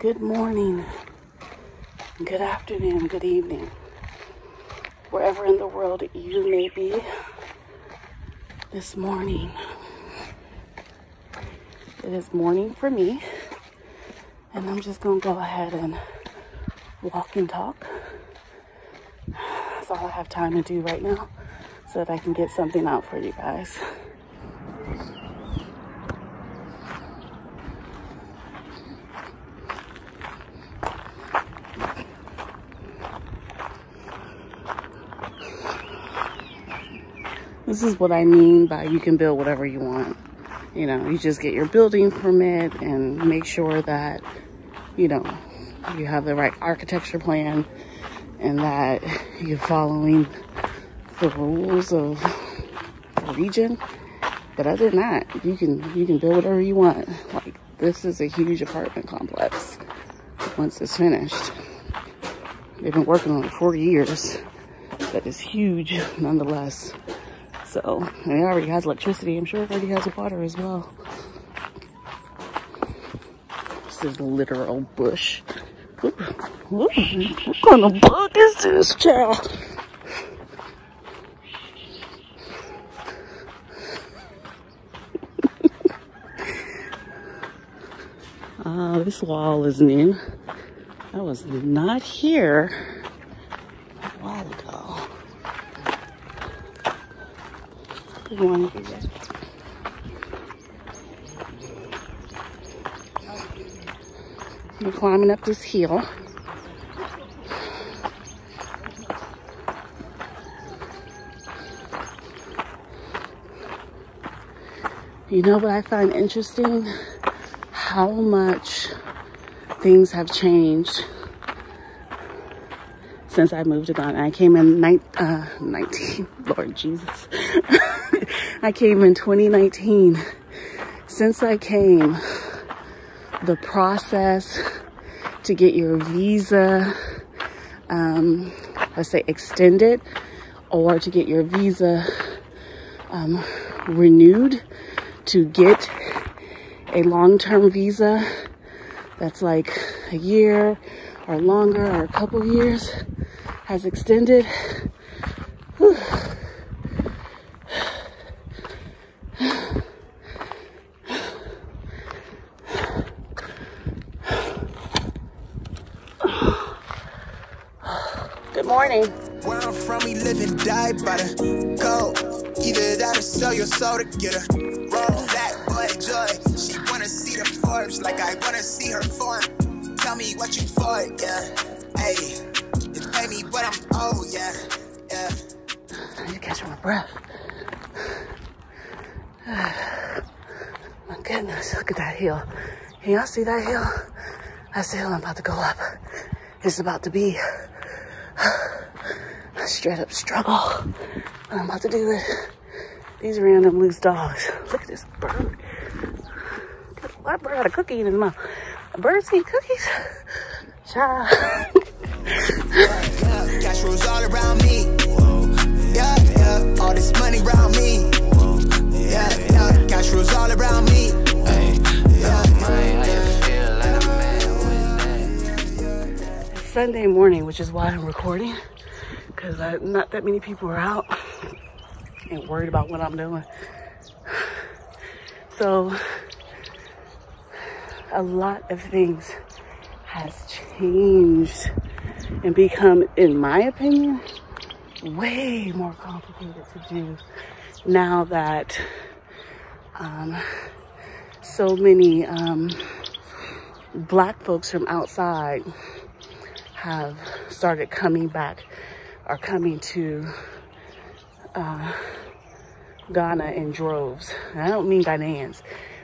Good morning, good afternoon, good evening, wherever in the world you may be this morning. It is morning for me, and I'm just gonna go ahead and walk and talk. That's all I have time to do right now, so that I can get something out for you guys. This is what I mean by you can build whatever you want. You know, you just get your building permit and make sure that, you know, you have the right architecture plan and that you're following the rules of the region. But other than that, you can build whatever you want. Like, this is a huge apartment complex once it's finished. They've been working on it for 40 years, but it's huge nonetheless. So, and it already has electricity. I'm sure it already has water as well. This is a literal bush. What kind of bug is this, child? This wall is new. I was not here a while ago. Good morning, guys. We're climbing up this hill. You know what I find interesting? How much things have changed since I moved to Ghana. I came in 19, Lord Jesus. I came in 2019. Since I came, the process to get your visa, let's say extended, or to get your visa renewed, to get a long-term visa that's like a year or longer or a couple years, has extended. Whew. Good morning. Where I'm from, we live and die by the code. Either that or sell your soul to get a roll. That boy joy, she wanna see the Forbes like I wanna see her form. Tell me what you for, yeah. Hey, you pay me what I'm owed, yeah. Yeah. I need to catch my breath. My goodness, look at that hill. Can y'all see that hill? That's the hill I'm about to go up. It's about to be a straight up struggle, but I'm about to do it. These random loose dogs. Look at this bird. That bird had a cookie in his mouth. A bird's eat cookies? Child. Cash rolls all around me. Yeah, yeah. All this money around me. Yeah, yeah. Cash rolls all around me. It's Sunday morning, which is why I'm recording, because not that many people are out and worried about what I'm doing. So a lot of things has changed and become, in my opinion, way more complicated to do now that so many Black folks from outside have started coming back, or coming to Ghana in droves. And I don't mean Ghanaians.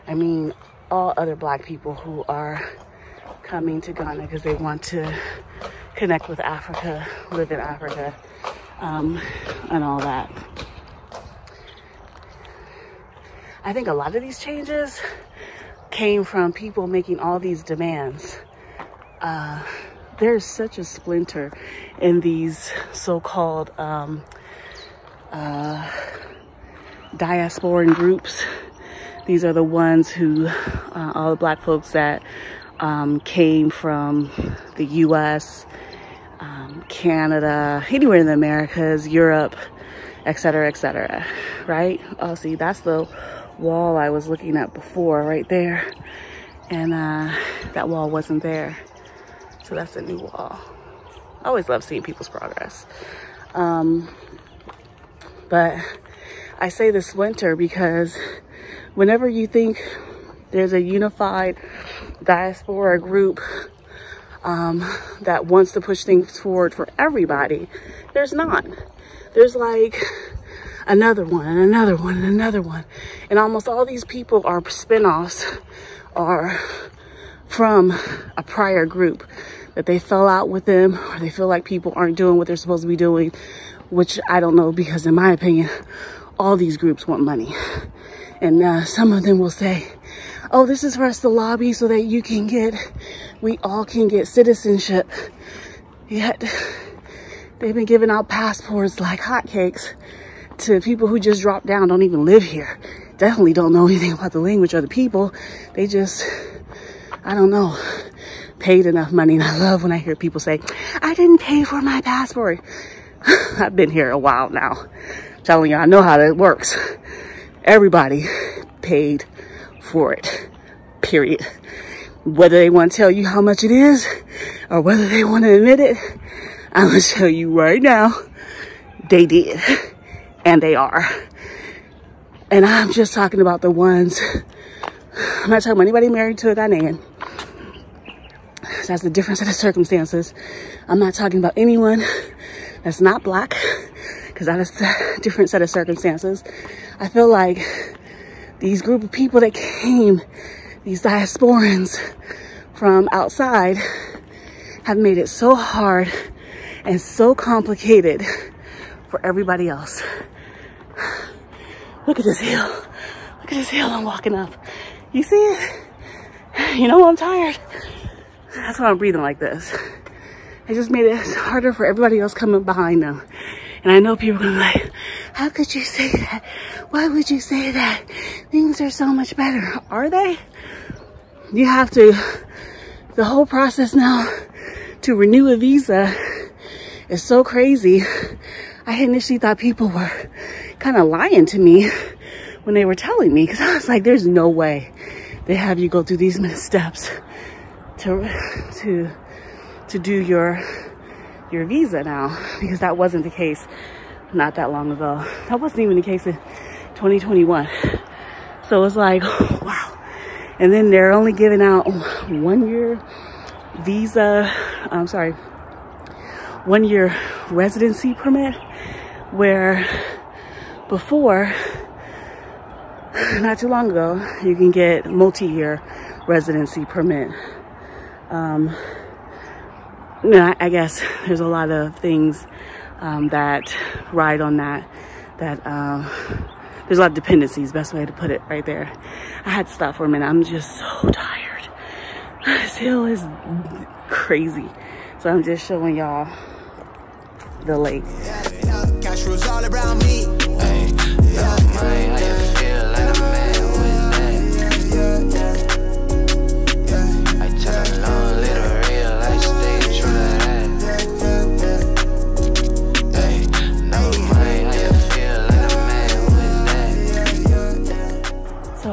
I mean all other Black people who are coming to Ghana because they want to connect with Africa, live in Africa, and all that. I think a lot of these changes came from people making all these demands. There's such a splinter in these so-called diasporan groups. These are the ones who, all the Black folks that came from the US, Canada, anywhere in the Americas, Europe, etc., right? Oh, see, that's the wall I was looking at before right there. And that wall wasn't there. So that's a new wall. I always love seeing people's progress. But I say this winter because whenever you think there's a unified diaspora group that wants to push things forward for everybody, there's not. There's like another one and another one and another one. And almost all these people are spinoffs, are from a prior group that they fell out with them, or they feel like people aren't doing what they're supposed to be doing, which I don't know, because in my opinion, all these groups want money. And some of them will say, oh, this is for us to lobby so that you can get, we all can get citizenship. Yet they've been giving out passports like hotcakes to people who just dropped down, don't even live here, definitely don't know anything about the language or the people. They just, I don't know, paid enough money. And I love when I hear people say, I didn't pay for my passport. I've been here a while now. I'm telling you, I know how that works. Everybody paid for it, period. Whether they want to tell you how much it is or whether they want to admit it, I'm going to tell you right now, they did. And they are. And I'm just talking about the ones, I'm not talking about anybody married to a Ghanaian. So that's a different set of circumstances. I'm not talking about anyone that's not black, because that is a different set of circumstances. I feel like these group of people that came, these diasporans from outside, have made it so hard and so complicated for everybody else. Look at this hill. Look at this hill I'm walking up. You see it? You know I'm tired. That's why I'm breathing like this. It just made it harder for everybody else coming behind them. And I know people are gonna be like, how could you say that? Why would you say that? Things are so much better. Are they? You have to, the whole process now to renew a visa is so crazy. I initially thought people were kind of lying to me when they were telling me, because I was like, there's no way they have you go through these many steps to do your visa now, because that wasn't the case not that long ago. That wasn't even the case in 2021. So it's like, wow. And then they're only giving out 1 year visa, 1 year residency permit, where before, not too long ago, you can get multi-year residency permit. I guess there's a lot of things that ride on that, there's a lot of dependencies, best way to put it right there. I had to stop for a minute. I'm just so tired. This hill is crazy. So I'm just showing y'all the lake. Cash rules all around me.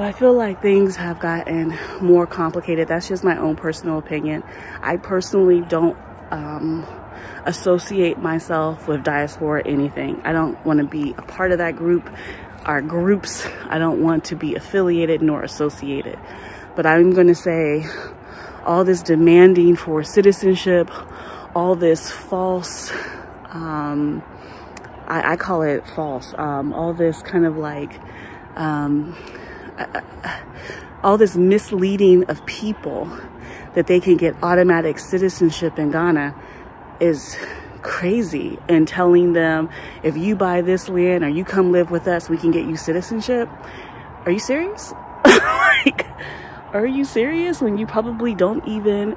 I feel like things have gotten more complicated. That's just my own personal opinion. I personally don't associate myself with diaspora or anything. I don't want to be a part of that group, our groups. I don't want to be affiliated nor associated. But I'm going to say all this demanding for citizenship, all this false, I call it false, all this kind of like, all this misleading of people that they can get automatic citizenship in Ghana is crazy. And telling them, if you buy this land or you come live with us, we can get you citizenship. Are you serious? Like, are you serious when you probably don't even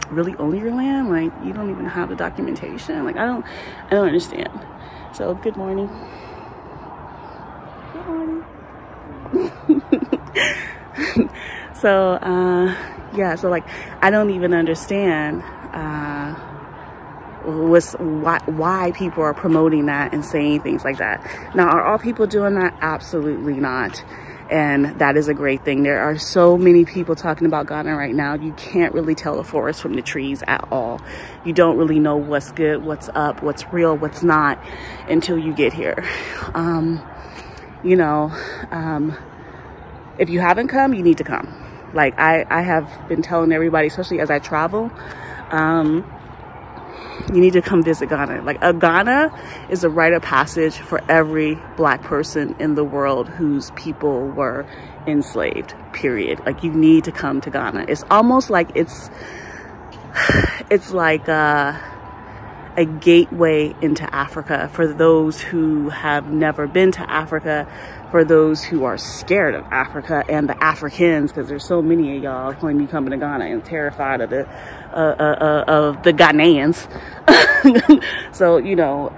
really own your land? Like, you don't even have the documentation. Like, I don't understand. So good morning. Good morning. So, yeah, so like, I don't even understand why people are promoting that and saying things like that. Now, are all people doing that? Absolutely not. And that is a great thing. There are so many people talking about Ghana right now. You can't really tell the forest from the trees at all. You don't really know what's good, what's up, what's real, what's not until you get here. You know, if you haven't come, you need to come. Like I have been telling everybody, especially as I travel, you need to come visit Ghana. Like Ghana is a rite of passage for every Black person in the world whose people were enslaved, period. Like you need to come to Ghana. It's almost like it's like a gateway into Africa for those who have never been to Africa, for those who are scared of Africa and the Africans, because there's so many of y'all claim you coming to Ghana and terrified of the Ghanaians. So, you know,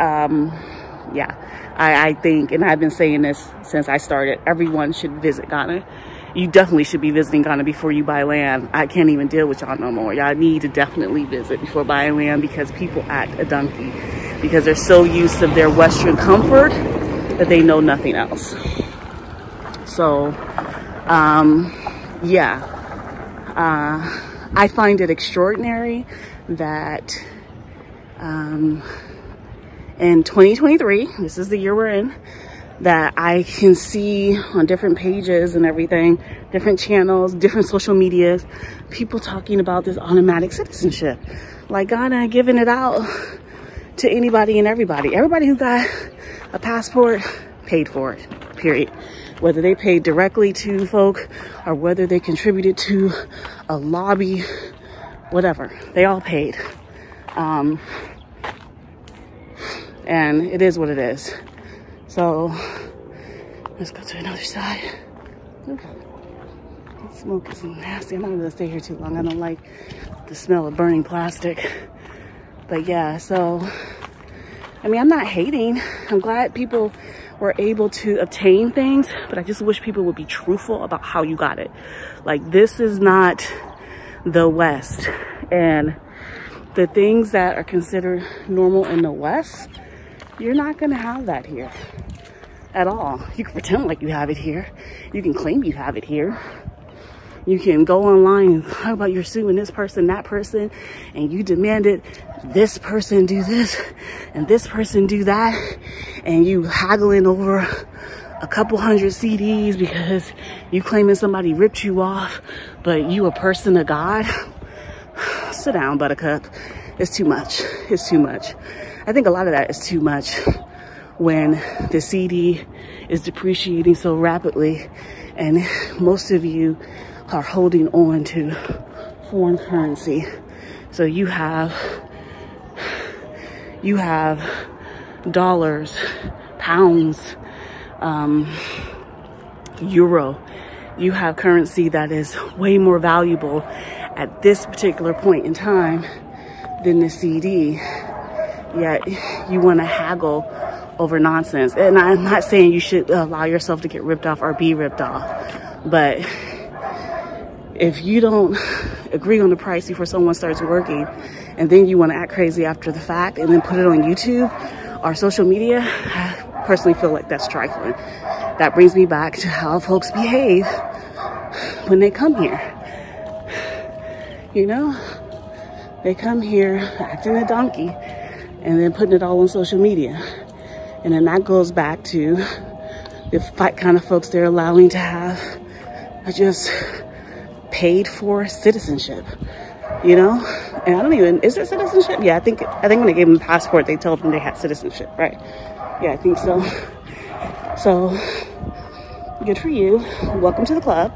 yeah, I think, and I've been saying this since I started, everyone should visit Ghana. You definitely should be visiting Ghana before you buy land. I can't even deal with y'all no more. Y'all need to definitely visit before buying land, because people act a donkey because they're so used to their Western comfort that they know nothing else. So, yeah, I find it extraordinary that in 2023, this is the year we're in, that I can see on different pages and everything, different channels, different social medias, people talking about this automatic citizenship. Like Ghana giving it out to anybody and everybody. Everybody who got a passport paid for it, period. Whether they paid directly to folk or whether they contributed to a lobby, whatever, they all paid. And it is what it is. So let's go to another side. Okay. The smoke is nasty. I'm not gonna stay here too long. I don't like the smell of burning plastic. But yeah, so, I mean, I'm not hating. I'm glad people were able to obtain things, but I just wish people would be truthful about how you got it. Like, this is not the West. And the things that are considered normal in the West, you're not gonna have that here at all. You can pretend like you have it here. You can claim you have it here. You can go online and talk about you're suing this person, that person, and you demanded this person do this and this person do that, and you haggling over a couple hundred CDs because you claiming somebody ripped you off, but you a person of God. Sit down, buttercup. It's too much. It's too much. I think a lot of that is too much when the CD is depreciating so rapidly and most of you are holding on to foreign currency. So you have dollars, pounds, euro. You have currency that is way more valuable at this particular point in time than the CD. Yet you want to haggle over nonsense. And I'm not saying you should allow yourself to get ripped off or be ripped off, but if you don't agree on the price before someone starts working and then you want to act crazy after the fact and then put it on YouTube or social media, I personally feel like that's trifling. That brings me back to how folks behave when they come here. You know, they come here acting a donkey and then putting it all on social media. And then that goes back to the kind of folks they're allowing to have just paid for citizenship, you know? And I don't even, is it citizenship? Yeah, I think when they gave them the passport, they told them they had citizenship, right? Yeah, I think so. So, good for you. Welcome to the club.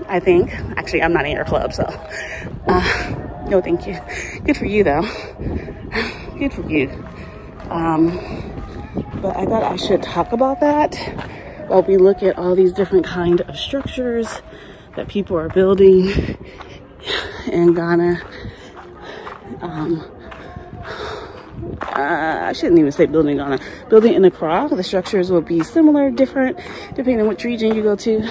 I think. Actually, I'm not in your club, so. No, thank you. Good for you, though. Good for you. But I thought I should talk about that while we look at all these different kind of structures that people are building in Ghana. I shouldn't even say building in Ghana. Building in Accra, the structures will be similar, different, depending on which region you go to.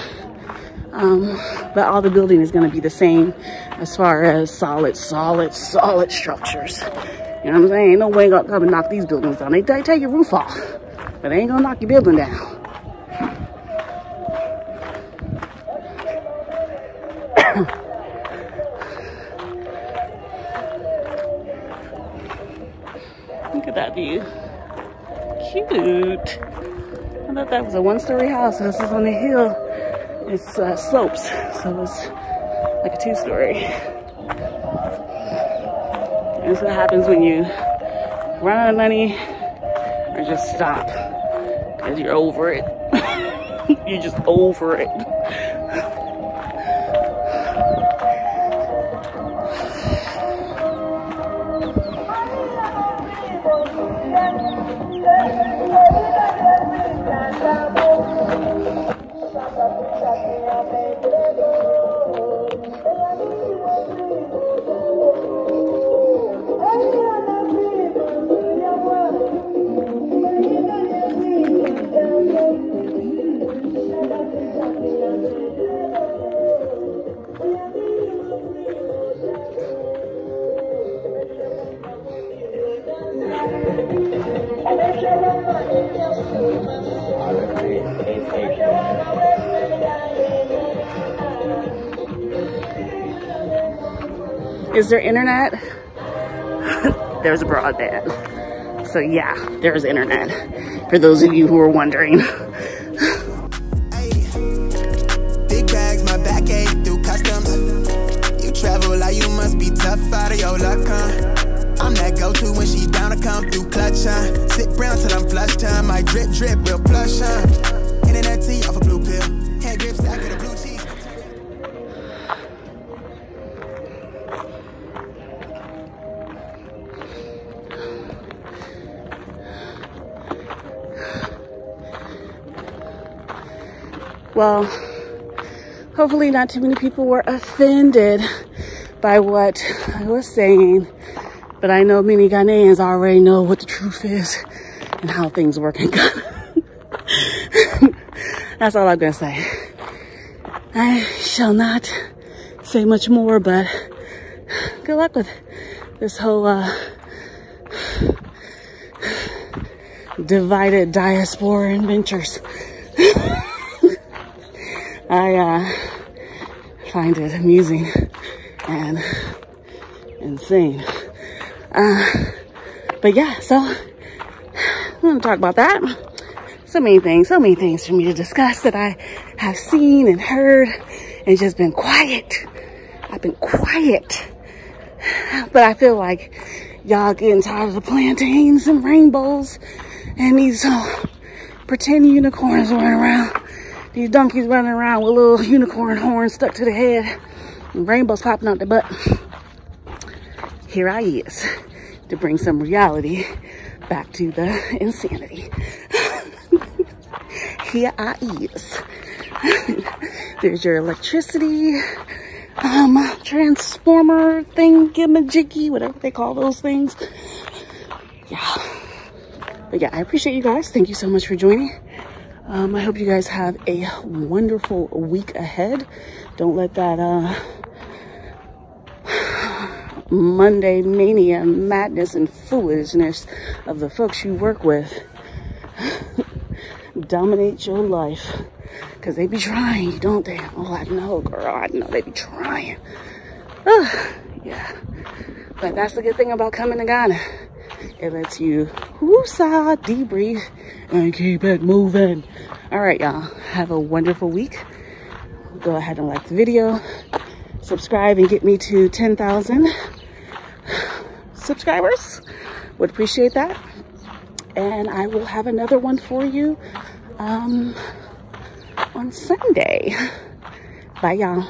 But all the building is going to be the same as far as solid structures. You know what I'm saying? Ain't no way gonna come and knock these buildings down. They take your roof off, but they ain't gonna knock your building down. Look at that view. Cute. I thought that was a one-story house. This is on the hill. It's slopes, so it's like a two-story. And that's what happens when you run out of money or just stop, because you're over it. You're just over it. Is there internet? There's broadband. So yeah, there's internet. For those of you who are wondering. Big bags, my back ache through customs. You travel like you must be tough out of your luck, huh? I'm that go-to when she down to come through clutch, huh? Sit brown till I'm flush time. My drip real plush, huh? Internet tea off a blue pill. Hand grip stack with a blue cheese. Well, hopefully not too many people were offended by what I was saying, but I know many Ghanaians already know what the truth is and how things work in Ghana. That's all I'm gonna say. I shall not say much more, but good luck with this whole divided diaspora adventures. I find it amusing and insane. But yeah, so I'm gonna talk about that. So many things for me to discuss that I have seen and heard and just been quiet. I've been quiet. But I feel like y'all getting tired of the plantains and rainbows and these pretend unicorns running around. These donkeys running around with little unicorn horns stuck to their head and rainbows popping out their butt. Here I is to bring some reality back to the insanity. Here I is. There's your electricity transformer thingamajiggy, whatever they call those things. Yeah. But yeah, I appreciate you guys. Thank you so much for joining. I hope you guys have a wonderful week ahead. Don't let that Monday mania, madness, and foolishness of the folks you work with dominate your life. Because they be trying, don't they? Oh, I know, girl. I know they be trying. Yeah. But that's the good thing about coming to Ghana. It lets you woosah, debrief, and keep it moving. All right, y'all. Have a wonderful week. Go ahead and like the video. Subscribe and get me to 10,000 subscribers. Would appreciate that. And I will have another one for you on Sunday. Bye, y'all.